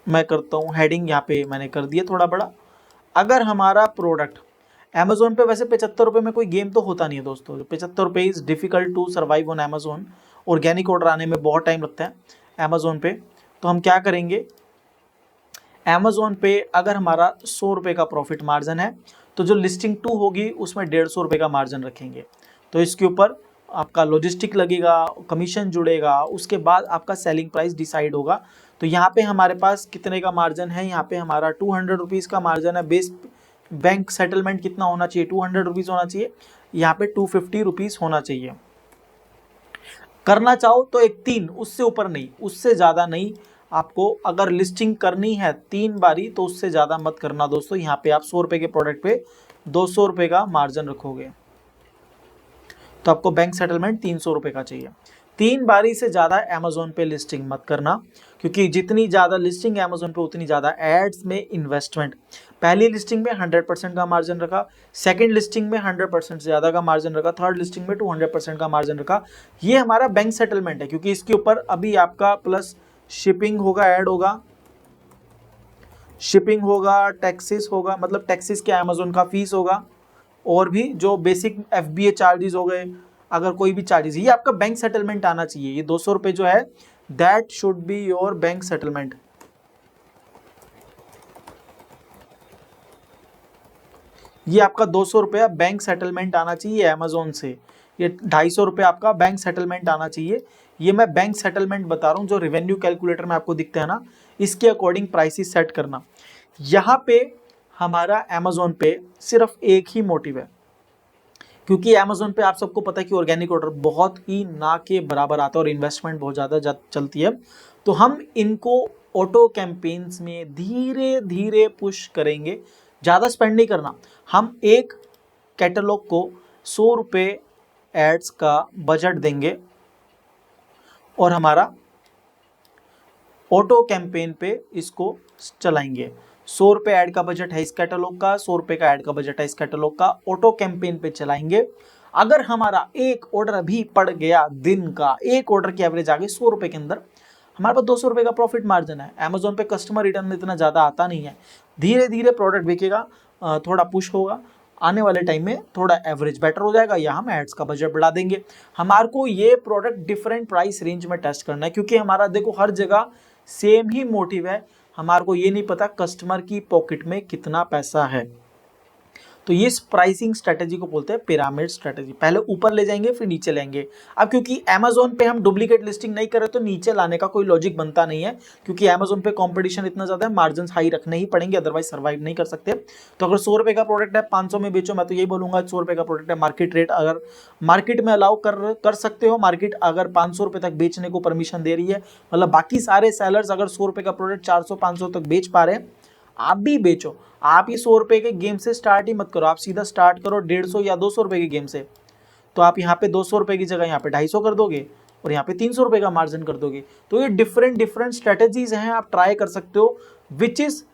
Speaker 1: मैं करता हूँ हेडिंग, यहाँ पे मैंने कर दिया थोड़ा बड़ा। अगर हमारा प्रोडक्ट अमेज़ॉन पे, वैसे 75 रुपये में कोई गेम तो होता नहीं है दोस्तों, 75 रुपये is difficult to survive on Amazon. Organic order आने में बहुत टाइम लगता है अमेज़ॉन पे। तो हम क्या करेंगे, अमेज़ॉन पे अगर हमारा 100 रुपये का प्रॉफिट मार्जिन है, तो जो लिस्टिंग 2 होगी उसमें 150 रुपये का मार्जिन रखेंगे। तो इसके ऊपर आपका लॉजिस्टिक लगेगा, कमीशन जुड़ेगा, उसके बाद आपका सेलिंग प्राइस डिसाइड होगा। तो यहाँ पे हमारे पास कितने का मार्जिन है, यहाँ पे हमारा 200 रुपीज़ का मार्जिन है। बेस बैंक सेटलमेंट कितना होना चाहिए, 200 रुपीज़ होना चाहिए, यहाँ पे 250 रुपीज़ होना चाहिए। करना चाहो तो एक 3, उससे ऊपर नहीं, उससे ज़्यादा नहीं। आपको अगर लिस्टिंग करनी है 3 बारी तो उससे ज़्यादा मत करना दोस्तों। यहाँ पे आप 100 रुपये के प्रोडक्ट पे ₹200 का मार्जिन रखोगे तो आपको बैंक सेटलमेंट ₹300 का चाहिए। 3 बारी से ज़्यादा अमेजोन पे लिस्टिंग मत करना, क्योंकि जितनी ज़्यादा लिस्टिंग अमेजोन पे उतनी ज़्यादा एड्स में इन्वेस्टमेंट। पहली लिस्टिंग में 100% का मार्जिन रखा, सेकंड लिस्टिंग में 100% से ज़्यादा का मार्जिन रखा, थर्ड लिस्टिंग में 200% का मार्जिन रखा। ये हमारा बैंक सेटलमेंट है, क्योंकि इसके ऊपर अभी आपका प्लस शिपिंग होगा, ऐड होगा, शिपिंग होगा, टैक्सेस होगा, मतलब टैक्सेस क्या, अमेजोन का फीस होगा, और भी जो बेसिक FBA चार्जेस हो गए, अगर कोई भी चार्जेस, ये आपका बैंक सेटलमेंट आना चाहिए। ये ₹200 जो है that should be your bank settlement. ये आपका ₹200 बैंक सेटलमेंट आना चाहिए अमेजोन से। ये ₹250 आपका बैंक सेटलमेंट आना चाहिए। ये मैं बैंक सेटलमेंट बता रहा हूँ, जो रेवेन्यू कैलकुलेटर में आपको दिखता है ना, इसके अकॉर्डिंग प्राइसेस सेट करना। यहाँ पे हमारा अमेजोन पे सिर्फ एक ही मोटिव है, क्योंकि अमेजोन पे आप सबको पता है कि ऑर्गेनिक ऑर्डर बहुत ही ना के बराबर आता है और इन्वेस्टमेंट बहुत ज़्यादा चलती है। तो हम इनको ऑटो कैंपेन्स में धीरे धीरे पुश करेंगे, ज़्यादा स्पेंड नहीं करना। हम एक कैटलॉग को ₹100 एड्स का बजट देंगे और हमारा ऑटो कैंपेन पे इसको चलाएंगे। ₹100 ऐड का बजट है इस कैटलॉग का, ₹100 का ऐड का बजट है इस कैटलॉग का, ऑटो कैंपेन पे चलाएंगे। अगर हमारा एक ऑर्डर भी पड़ गया, दिन का एक ऑर्डर की एवरेज आ गई ₹100 के अंदर, हमारे पास ₹200 का प्रॉफिट मार्जिन है। अमेजोन पे कस्टमर रिटर्न इतना ज़्यादा आता नहीं है, धीरे धीरे प्रोडक्ट बिकेगा, थोड़ा पुश होगा, आने वाले टाइम में थोड़ा एवरेज बेटर हो जाएगा, या हम एड्स का बजट बढ़ा देंगे। हमारे को ये प्रोडक्ट डिफरेंट प्राइस रेंज में टेस्ट करना है, क्योंकि हमारा देखो हर जगह सेम ही मोटिव है, हमारे को ये नहीं पता कस्टमर की पॉकेट में कितना पैसा है। तो ये प्राइसिंग स्ट्रेटेजी को बोलते हैं पिरामिड स्ट्रेटेजी। पहले ऊपर ले जाएंगे फिर नीचे लेंगे। अब क्योंकि अमेजोन पे हम डुप्लीकेट लिस्टिंग नहीं कर रहे तो नीचे लाने का कोई लॉजिक बनता नहीं है, क्योंकि अमेजोन पे कंपटीशन इतना ज़्यादा है, मार्जिन हाई रखने ही पड़ेंगे, अदरवाइज सर्वाइव नहीं कर सकते। तो अगर ₹100 का प्रोडक्ट है 500 में बेचो, मैं तो यही बोलूँगा ₹100 का प्रोडक्ट है, मार्केट रेट अगर मार्केट में अलाउ कर सकते हो, मार्केट अगर ₹500 तक बेचने को परमिशन दे रही है, मतलब बाकी सारे सेलर्स अगर ₹100 का प्रोडक्ट 400-500 तक बेच पा रहे हैं, आप भी बेचो। आप ये ₹100 के गेम से स्टार्ट ही मत करो, आप सीधा स्टार्ट करो 150 या ₹200 के गेम से। तो आप यहाँ पे ₹200 की जगह यहाँ पे 250 कर दोगे और यहाँ पे ₹300 का मार्जिन कर दोगे। तो ये डिफरेंट स्ट्रेटेजीज हैं, आप ट्राई कर सकते हो, विच इज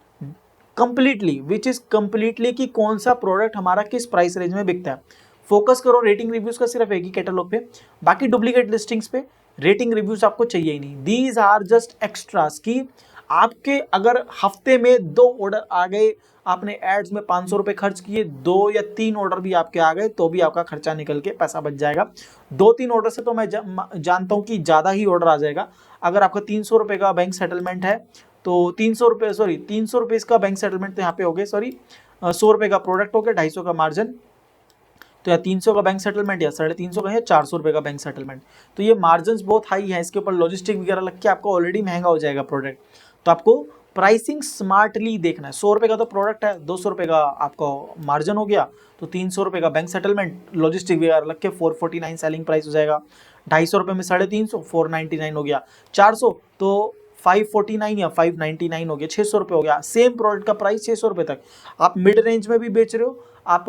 Speaker 1: कंप्लीटली कि कौन सा प्रोडक्ट हमारा किस प्राइस रेंज में बिकता है। फोकस करो रेटिंग रिव्यूज का सिर्फ एक ही कैटलॉग पे, बाकी डुप्लीकेट लिस्टिंग्स पे रेटिंग रिव्यूज आपको चाहिए ही नहीं। दीज आर जस्ट एक्स्ट्रास की आपके अगर हफ्ते में 2 ऑर्डर आ गए, आपने एड्स में ₹500 खर्च किए, 2 या 3 ऑर्डर भी आपके आ गए तो भी आपका खर्चा निकल के पैसा बच जाएगा। 2-3 ऑर्डर से तो मैं जानता हूँ कि ज़्यादा ही ऑर्डर आ जाएगा। अगर आपका ₹300 का बैंक सेटलमेंट है तो ₹300 इसका बैंक सेटलमेंट तो यहाँ पे हो गए, ₹100 का प्रोडक्ट हो गया, 250 का मार्जिन, तो या 300 का बैंक सेटलमेंट या 350 का या ₹400 का बैंक सेटलमेंट। तो ये मार्जिन बहुत हाई है, इसके ऊपर लॉजिस्टिक वगैरह लग के आपको ऑलरेडी महंगा हो जाएगा प्रोडक्ट। तो आपको प्राइसिंग स्मार्टली देखना है। ₹100 का तो प्रोडक्ट है, ₹200 का आपका मार्जिन हो गया, तो ₹300 का बैंक सेटलमेंट, लॉजिस्टिक वगैरह लग के 449 सेलिंग प्राइस हो जाएगा। ₹250 में 350, 499 हो गया, 400 तो 549 या 599 हो गया, ₹600 हो गया। सेम प्रोडक्ट का प्राइस ₹600 तक। आप मिड रेंज में भी बेच रहे हो, आप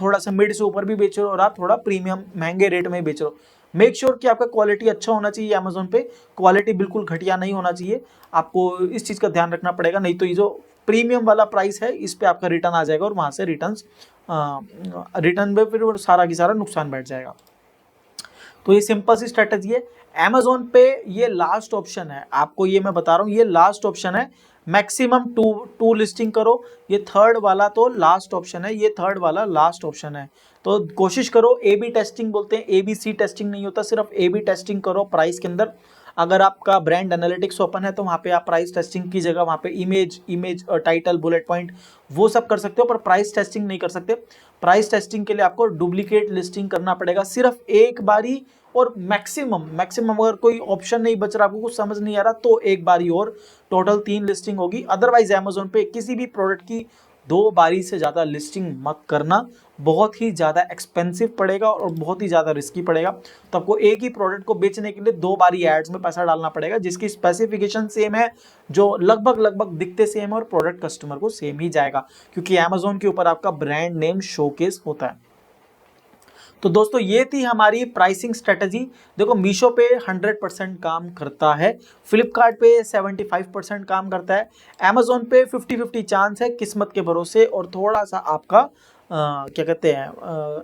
Speaker 1: थोड़ा सा मिड से ऊपर भी बेच रहे हो, और आप थोड़ा प्रीमियम महंगे रेट में बेच रहे हो। मेक श्योर कि आपका क्वालिटी अच्छा होना चाहिए। अमेजोन पे क्वालिटी बिल्कुल घटिया नहीं होना चाहिए, आपको इस चीज़ का ध्यान रखना पड़ेगा, नहीं तो ये जो प्रीमियम वाला प्राइस है इस पे आपका रिटर्न आ जाएगा और वहाँ से रिटर्न में फिर सारा की सारा नुकसान बैठ जाएगा। तो ये सिंपल सी स्ट्रेटजी है। अमेजोन पे ये लास्ट ऑप्शन है, आपको ये मैं बता रहा हूँ, ये लास्ट ऑप्शन है। मैक्सिमम टू लिस्टिंग करो, ये थर्ड वाला तो लास्ट ऑप्शन है, ये थर्ड वाला लास्ट ऑप्शन है। तो कोशिश करो, A/B टेस्टिंग बोलते हैं, ABC टेस्टिंग नहीं होता, सिर्फ A/B टेस्टिंग करो प्राइस के अंदर। अगर आपका ब्रांड एनालिटिक्स ओपन है तो वहाँ पे आप प्राइस टेस्टिंग की जगह वहाँ पे इमेज टाइटल बुलेट पॉइंट वो सब कर सकते हो, पर प्राइस टेस्टिंग नहीं कर सकते। प्राइस टेस्टिंग के लिए आपको डुप्लीकेट लिस्टिंग करना पड़ेगा सिर्फ एक बारी, और मैक्सिमम अगर कोई ऑप्शन नहीं बच रहा, आपको कुछ समझ नहीं आ रहा, तो एक बारी और टोटल 3 लिस्टिंग होगी। अदरवाइज अमेजोन पे किसी भी प्रोडक्ट की 2 बारी से ज़्यादा लिस्टिंग मत करना, बहुत ही ज़्यादा एक्सपेंसिव पड़ेगा और बहुत ही ज़्यादा रिस्की पड़ेगा। तो आपको एक ही प्रोडक्ट को बेचने के लिए 2 बारी एड्स में पैसा डालना पड़ेगा, जिसकी स्पेसिफिकेशन सेम है, जो लगभग दिखते सेम है और प्रोडक्ट कस्टमर को सेम ही जाएगा, क्योंकि अमेजोन के ऊपर आपका ब्रांड नेम शोकेस होता है। तो दोस्तों ये थी हमारी प्राइसिंग स्ट्रेटजी। देखो मीशो पे 100% काम करता है, फ्लिपकार्ट पे 75% काम करता है, अमेजोन पे 50-50 चांस है, किस्मत के भरोसे और थोड़ा सा आपका क्या कहते हैं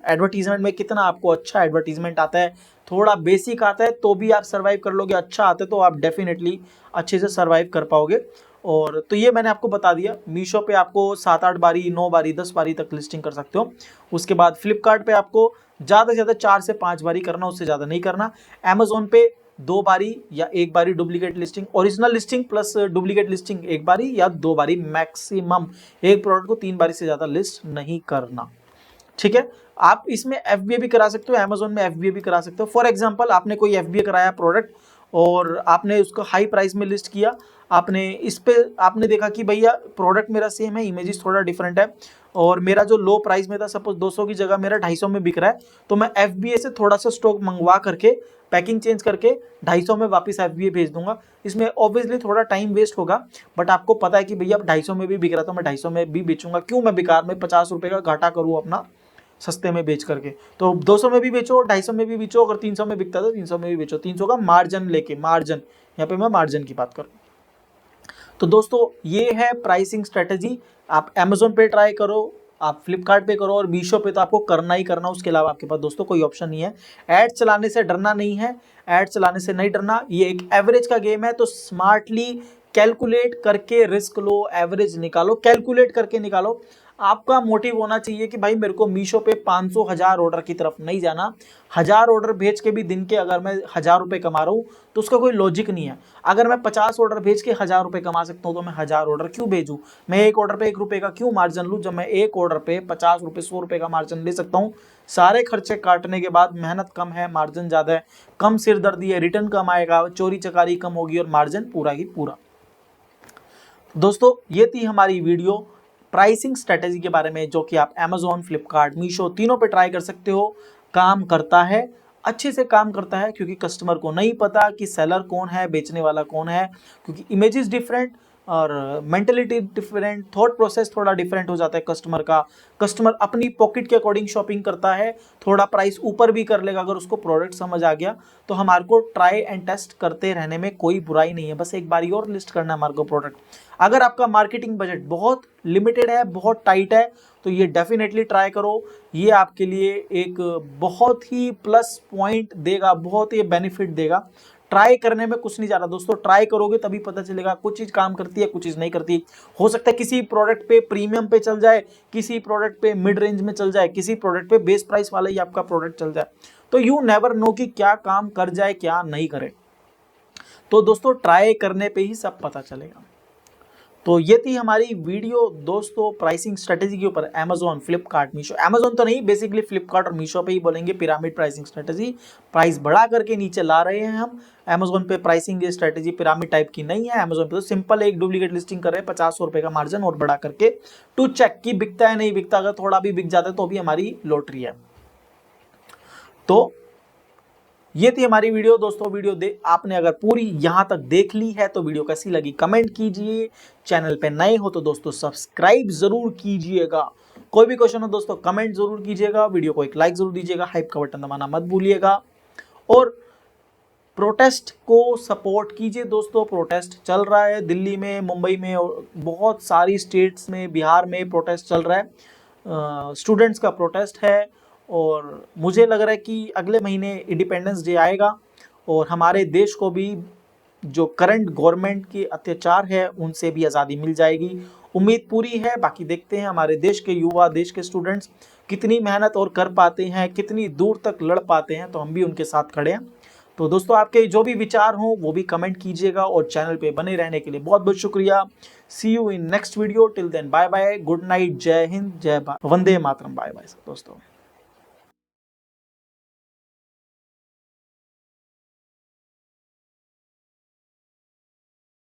Speaker 1: एडवर्टीजमेंट में कितना आपको अच्छा एडवर्टीजमेंट आता है, थोड़ा बेसिक आता है तो भी आप सर्वाइव कर लोगे, अच्छा आता है तो आप डेफिनेटली अच्छे से सर्वाइव कर पाओगे। और तो ये मैंने आपको बता दिया, मीशो पे आपको 7-8 बारी 9 बारी 10 बारी तक लिस्टिंग कर सकते हो। उसके बाद फ्लिपकार्ट पे आपको ज़्यादा से ज़्यादा 4 से 5 बारी करना, उससे ज़्यादा नहीं करना। अमेजोन पे 2 बारी या 1 बारी duplicate listing, original listing plus duplicate listing 1 बारी या 2 बारी मैक्सिमम, एक प्रोडक्ट को 3 बारी से ज़्यादा लिस्ट नहीं करना, ठीक है। आप इसमें एफबीए भी करा सकते हो, अमेजोन में एफबीए भी करा सकते हो। फॉर एग्जांपल आपने कोई एफबीए कराया प्रोडक्ट और आपने उसको हाई प्राइस में लिस्ट किया, आपने इस पे आपने देखा कि भैया प्रोडक्ट मेरा सेम है, इमेजेस थोड़ा डिफरेंट है और मेरा जो लो प्राइस में था सपोज 200 की जगह मेरा 250 में बिक रहा है, तो मैं एफबीए से थोड़ा सा स्टॉक मंगवा करके पैकिंग चेंज करके 250 में वापस एफबीए भेज दूंगा। इसमें ऑब्वियसली थोड़ा टाइम वेस्ट होगा, बट आपको पता है कि भैया अब 250 में भी बिक रहा था, मैं 250 में भी बेचूंगा, क्यों मैं बेकार में 50 रुपये का घाटा करूँ अपना सस्ते में बेच करके। तो 200 में भी बेचो, 250 में भी बेचो, अगर 300 में बिकता है तो 300 में भी बेचो, 300 का मार्जिन लेके, मार्जिन यहाँ पे मैं मार्जिन की बात करूँ। तो दोस्तों ये है प्राइसिंग स्ट्रेटेजी। आप अमेजोन पे ट्राई करो, आप फ्लिपकार्ट पे करो और मीशो पे तो आपको करना ही करना, उसके अलावा आपके पास दोस्तों कोई ऑप्शन नहीं है। ऐड चलाने से डरना नहीं है, ऐड चलाने से नहीं डरना, ये एक एवरेज का गेम है, तो स्मार्टली कैलकुलेट करके रिस्क लो, एवरेज निकालो, कैलकुलेट करके निकालो। आपका मोटिव होना चाहिए कि भाई मेरे को मीशो पे 500-1000 ऑर्डर की तरफ नहीं जाना। 1000 ऑर्डर भेज के भी दिन के अगर मैं 1000 रुपये कमा रहा हूँ तो उसका कोई लॉजिक नहीं है। अगर मैं 50 ऑर्डर भेज के 1000 रुपये कमा सकता हूँ तो मैं 1000 ऑर्डर क्यों भेजूँ, मैं एक ऑर्डर पे 1 रुपये का क्यों मार्जिन लूँ, जब मैं एक ऑर्डर पे 50 रुपये 100 रुपये का मार्जिन ले सकता हूँ। सारे खर्चे काटने के बाद मेहनत कम है, मार्जिन ज़्यादा है, कम सिरदर्दी है, रिटर्न कम आएगा, चोरी चकारी कम होगी और मार्जिन पूरा ही पूरा। दोस्तों ये थी हमारी वीडियो प्राइसिंग स्ट्रेटेजी के बारे में, जो कि आप अमेजोन, फ्लिपकार्ट, मीशो तीनों पे ट्राई कर सकते हो। काम करता है, अच्छे से काम करता है, क्योंकि कस्टमर को नहीं पता कि सेलर कौन है, बेचने वाला कौन है, क्योंकि इमेजेस डिफरेंट और मेंटलिटी डिफरेंट, थॉट प्रोसेस थोड़ा डिफरेंट हो जाता है कस्टमर का। कस्टमर अपनी पॉकेट के अकॉर्डिंग शॉपिंग करता है, थोड़ा प्राइस ऊपर भी कर लेगा अगर उसको प्रोडक्ट समझ आ गया। तो हमारे को ट्राई एंड टेस्ट करते रहने में कोई बुराई नहीं है, बस एक बारी और लिस्ट करना है हमारे को प्रोडक्ट। अगर आपका मार्केटिंग बजट बहुत लिमिटेड है, बहुत टाइट है, तो ये डेफिनेटली ट्राई करो। ये आपके लिए एक बहुत ही प्लस पॉइंट देगा, बहुत ही बेनिफिट देगा। ट्राई करने में कुछ नहीं जा रहा दोस्तों, ट्राई करोगे तभी पता चलेगा, कुछ चीज़ काम करती है, कुछ चीज़ नहीं करती। हो सकता है किसी प्रोडक्ट पे प्रीमियम पे चल जाए, किसी प्रोडक्ट पे मिड रेंज में चल जाए, किसी प्रोडक्ट पे बेस प्राइस वाला ही आपका प्रोडक्ट चल जाए। तो यू नेवर नो कि क्या काम कर जाए क्या नहीं करे। तो दोस्तों ट्राई करने पे ही सब पता चलेगा। तो ये थी हमारी वीडियो दोस्तों प्राइसिंग स्ट्रेटेजी के ऊपर, अमेजोन, फ्लिपकार्ट, मीशो। अमेजोन तो नहीं, बेसिकली फ्लिपकार्ट और मीशो पे ही बोलेंगे पिरामिड प्राइसिंग स्ट्रेटेजी। प्राइस बढ़ा करके नीचे ला रहे हैं हम। अमेजोन पे प्राइसिंग ये स्ट्रेटेजी पिरामिड टाइप की नहीं है। अमेजोन पे तो सिंपल एक डुप्लीकेट लिस्टिंग कर रहे हैं, 50-100 रुपये का मार्जिन और बढ़ा करके टू चेक की बिकता है नहीं बिकता। अगर थोड़ा भी बिक जाता है तो भी हमारी लॉटरी है। तो ये थी हमारी वीडियो दोस्तों। वीडियो आपने अगर पूरी यहाँ तक देख ली है तो वीडियो कैसी लगी कमेंट कीजिए। चैनल पे नए हो तो दोस्तों सब्सक्राइब जरूर कीजिएगा। कोई भी क्वेश्चन हो दोस्तों कमेंट जरूर कीजिएगा। वीडियो को एक लाइक जरूर दीजिएगा, हाइप का बटन दबाना मत भूलिएगा और प्रोटेस्ट को सपोर्ट कीजिए दोस्तों। प्रोटेस्ट चल रहा है दिल्ली में, मुंबई में और बहुत सारी स्टेट्स में, बिहार में प्रोटेस्ट चल रहा है। स्टूडेंट्स का प्रोटेस्ट है और मुझे लग रहा है कि अगले महीने इंडिपेंडेंस डे आएगा और हमारे देश को भी जो करंट गवर्नमेंट के अत्याचार है उनसे भी आज़ादी मिल जाएगी। उम्मीद पूरी है। बाकी देखते हैं हमारे देश के युवा, देश के स्टूडेंट्स कितनी मेहनत और कर पाते हैं, कितनी दूर तक लड़ पाते हैं, तो हम भी उनके साथ खड़े हैं। तो दोस्तों आपके जो भी विचार हों वो भी कमेंट कीजिएगा और चैनल पे बने रहने के लिए बहुत बहुत शुक्रिया। See you in next video. Till then bye bye, good night, जय हिंद, जय भारत, वंदे मातरम, बाय बाय दोस्तों।